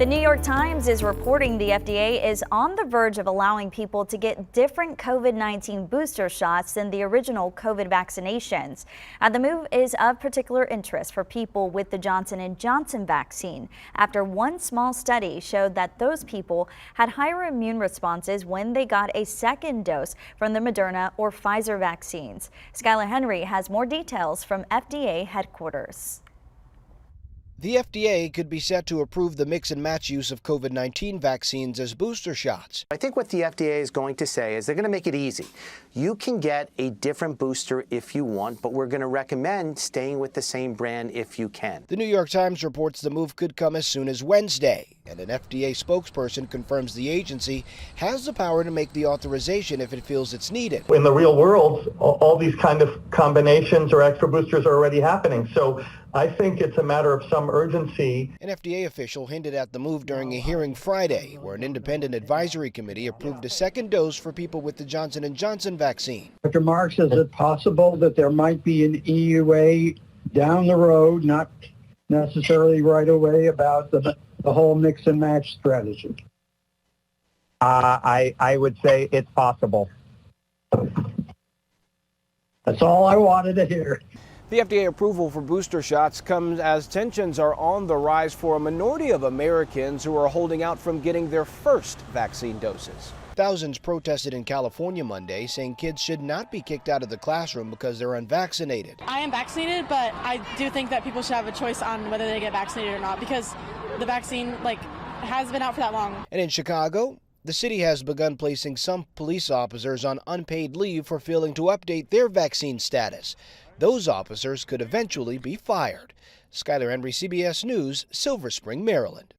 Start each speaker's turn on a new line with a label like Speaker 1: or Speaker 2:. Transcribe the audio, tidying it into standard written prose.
Speaker 1: The New York Times is reporting the FDA is on the verge of allowing people to get different COVID-19 booster shots than the original COVID vaccinations. The move is of particular interest for people with the Johnson & Johnson vaccine, after one small study showed that those people had higher immune responses when they got a second dose from the Moderna or Pfizer vaccines. Skylar Henry has more details from FDA headquarters.
Speaker 2: The FDA could be set to approve the mix and match use of COVID-19 vaccines as booster shots.
Speaker 3: I think what the FDA is going to say is they're going to make it easy. You can get a different booster if you want, but we're going to recommend staying with the same brand if you can.
Speaker 2: The New York Times reports the move could come as soon as Wednesday, and an FDA spokesperson confirms the agency has the power to make the authorization if it feels it's needed.
Speaker 4: In the real world, all these kind of combinations or extra boosters are already happening. So I think it's a matter of some urgency.
Speaker 2: An FDA official hinted at the move during a hearing Friday, where an independent advisory committee approved a second dose for people with the Johnson & Johnson vaccine.
Speaker 5: Dr. Marks, is it possible that there might be an EUA down the road, not necessarily right away, about the whole mix and match strategy?
Speaker 6: I would say it's possible.
Speaker 5: That's all I wanted to hear.
Speaker 2: The FDA approval for booster shots comes as tensions are on the rise for a minority of Americans who are holding out from getting their first vaccine doses. Thousands protested in California Monday, saying kids should not be kicked out of the classroom because they're unvaccinated.
Speaker 7: I am vaccinated, but I do think that people should have a choice on whether they get vaccinated or not, because the vaccine has been out for that long.
Speaker 2: And in Chicago, the city has begun placing some police officers on unpaid leave for failing to update their vaccine status. Those officers could eventually be fired. Skylar Henry, CBS News, Silver Spring, Maryland.